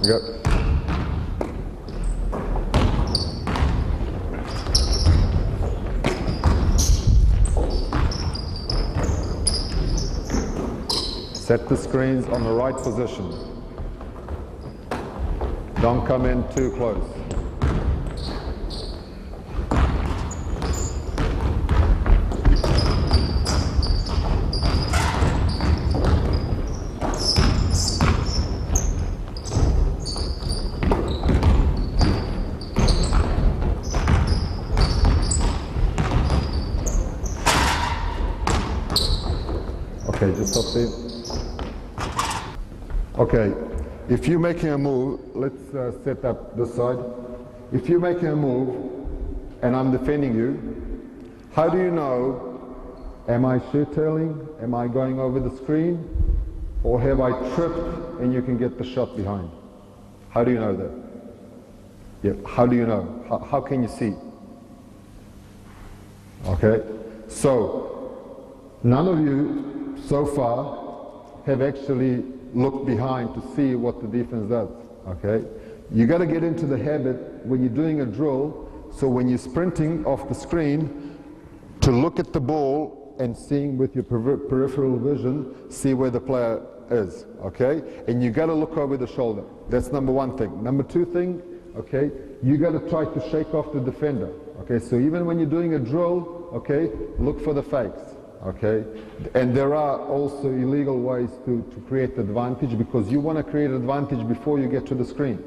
Go. Set the screens on the right position. Don't come in too close. Okay, just stop there. Okay, if you're making a move, let's set up this side. If you're making a move and I'm defending you, how do you know, am I shirt-tailing, am I going over the screen, or have I tripped and you can get the shot behind? How do you know that? Yeah, how do you know? How can you see? Okay, so none of you so far have actually look behind to see what the defense does, okay? You got to get into the habit when you're doing a drill, so when you're sprinting off the screen, to look at the ball and seeing with your peripheral vision, see where the player is, okay? And you got to look over the shoulder. That's number one thing. Number two thing, okay, you got to try to shake off the defender, okay? So even when you're doing a drill, okay, look for the fakes. Okay, and there are also illegal ways to create advantage, because you want to create advantage before you get to the screen.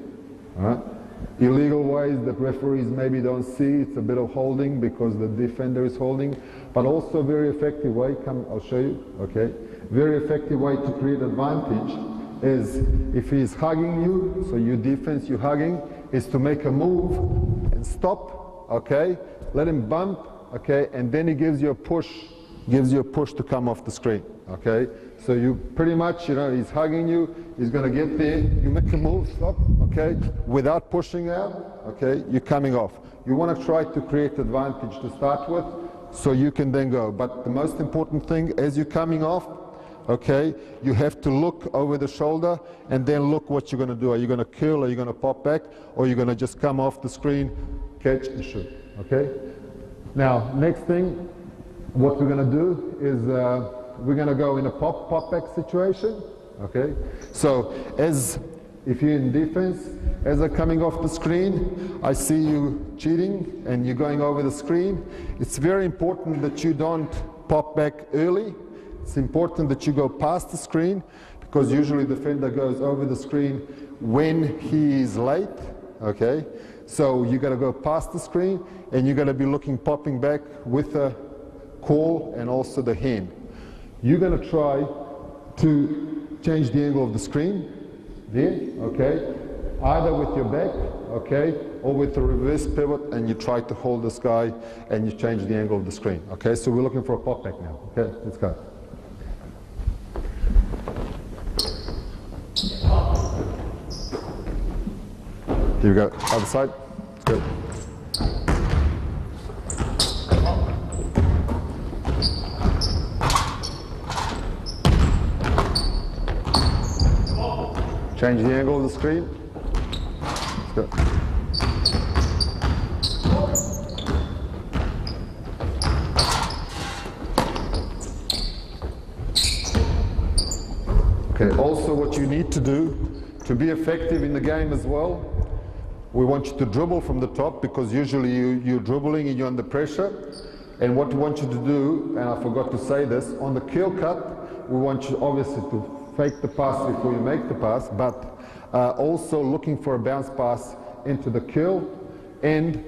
Illegal ways that referees maybe don't see, it's a bit of holding because the defender is holding, but also a very effective way, come, I'll show you, okay? Very effective way to create advantage is if he's hugging you, so your defense, you're hugging, is to make a move and stop, okay? Let him bump, okay? And then he gives you a push to come off the screen, okay? So you pretty much, you know, he's hugging you, he's going to get there, you make a move, stop, okay? Without pushing out, okay, you're coming off. You want to try to create advantage to start with, so you can then go. But the most important thing, as you're coming off, okay, you have to look over the shoulder and then look what you're going to do. Are you going to curl, are you going to pop back, or are you going to just come off the screen, catch and shoot, okay? Now, next thing, what we're going to do is we're going to go in a pop-back situation, okay? So if you're in defense, as I'm coming off the screen, I see you cheating and you're going over the screen. It's very important that you don't pop back early. It's important that you go past the screen, because usually the defender goes over the screen when he is late, okay? So you got to go past the screen and you got to be looking, popping back with a call and also the hand. You're going to try to change the angle of the screen there, okay? Either with your back, okay, or with the reverse pivot, and you try to hold this guy and you change the angle of the screen, okay? So we're looking for a pop back now, okay? Let's go. Here we go, other side, let's go. Change the angle of the screen. Let's go. Okay, also what you need to do to be effective in the game as well, we want you to dribble from the top, because usually you're dribbling and you're under pressure. And what we want you to do, and I forgot to say this, on the curl cut, we want you obviously to fake the pass before you make the pass, but also looking for a bounce pass into the curl, and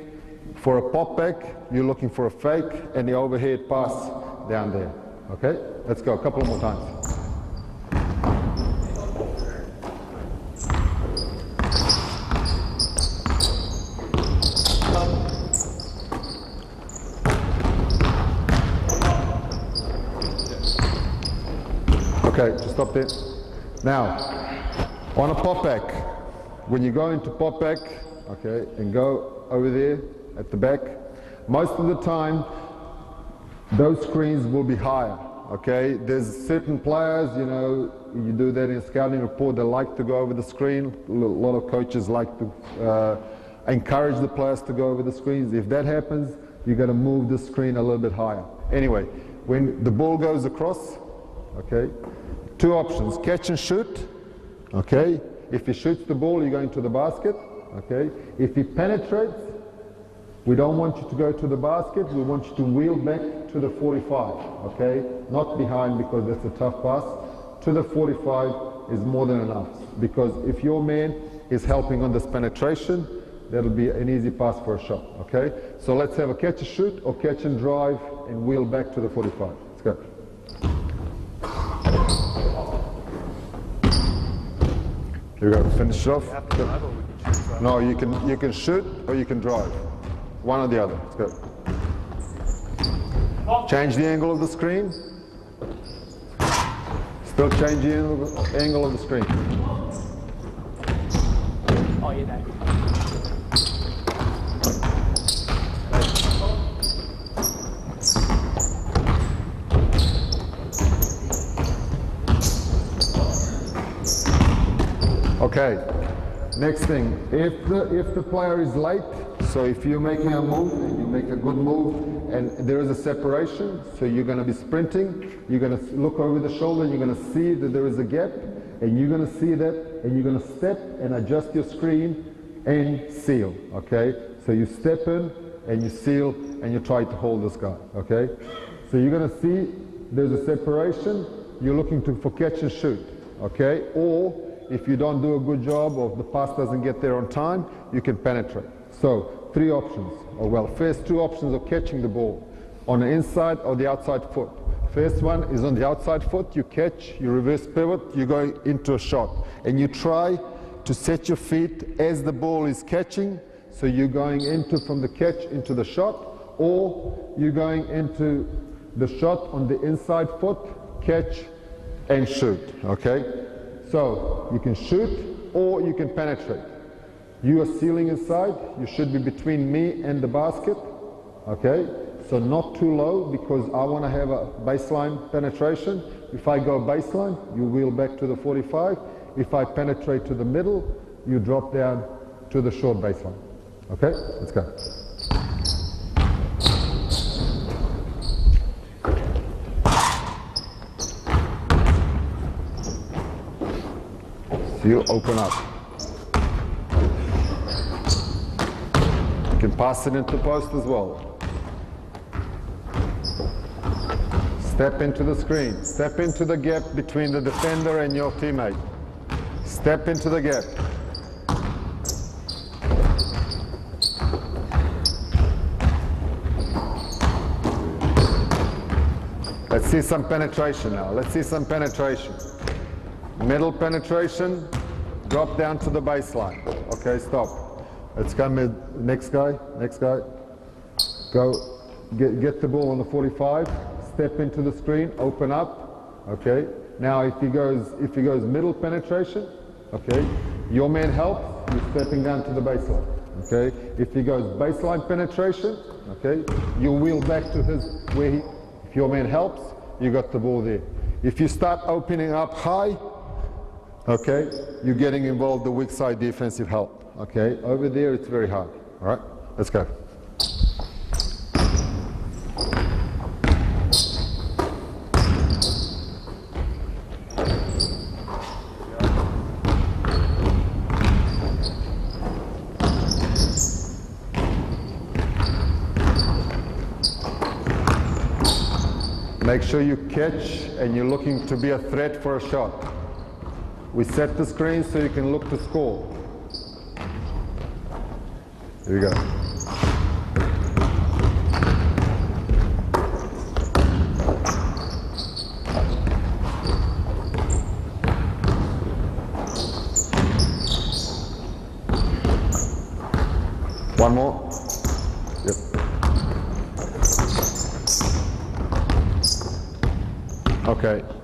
for a pop back, you're looking for a fake and the overhead pass down there. Okay, let's go a couple more times. Okay, just stop there. Now, on a pop back, when you go into pop back, okay, and go over there at the back, most of the time, those screens will be higher, Okay, there's certain players, you know, you do that in scouting report, they like to go over the screen. A lot of coaches like to encourage the players to go over the screens. If that happens, you got to move the screen a little bit higher. Anyway, when the ball goes across, okay, two options, catch and shoot, okay. If he shoots the ball, you're going to the basket, okay. If he penetrates, we don't want you to go to the basket, we want you to wheel back to the 45, okay? Not behind, because that's a tough pass. To the 45 is more than enough, because if your man is helping on this penetration, that'll be an easy pass for a shot, okay? So let's have a catch and shoot or catch and drive and wheel back to the 45. Let's go. Here we go, finish it off. No, you can shoot or you can drive. One or the other. Let's go. Change the angle of the screen. Still change the angle of the screen. Oh, yeah, that. Okay. Next thing, if the player is late, so if you're making a move and you make a good move and there is a separation, so you're going to be sprinting, you're going to look over the shoulder, you're going to see that there is a gap, and you're going to see that, and you're going to step and adjust your screen and seal, okay? So you step in and you seal and you try to hold this guy, okay? So you're going to see there's a separation, you're looking for catch and shoot, okay? Or if you don't do a good job or the pass doesn't get there on time, you can penetrate. So three options, or well, first two options of catching the ball on the inside or the outside foot. First one is on the outside foot, you catch, you reverse pivot, you go into a shot. And you try to set your feet as the ball is catching, so you're going from the catch into the shot, or you're going into the shot on the inside foot, catch and shoot, okay? So you can shoot or you can penetrate. You are sealing inside, you should be between me and the basket, okay? So not too low, because I want to have a baseline penetration. If I go baseline, you wheel back to the 45. If I penetrate to the middle, you drop down to the short baseline. Okay, let's go. You open up. You can pass it into post as well. Step into the screen. Step into the gap between the defender and your teammate. Step into the gap. Let's see some penetration now. Let's see some penetration. Middle penetration, drop down to the baseline. Okay, stop. Let's come in. Next guy, next guy. Go, get the ball on the 45, step into the screen, open up. Okay, now if he goes middle penetration, okay, your man helps, you're stepping down to the baseline. Okay, if he goes baseline penetration, okay, you wheel back to if your man helps, you got the ball there. If you start opening up high, okay, you're getting involved the weak side defensive help. Okay, over there it's very hard. All right, let's go. Make sure you catch and you're looking to be a threat for a shot. We set the screen so you can look to score. Here we go. One more. Yep. Okay.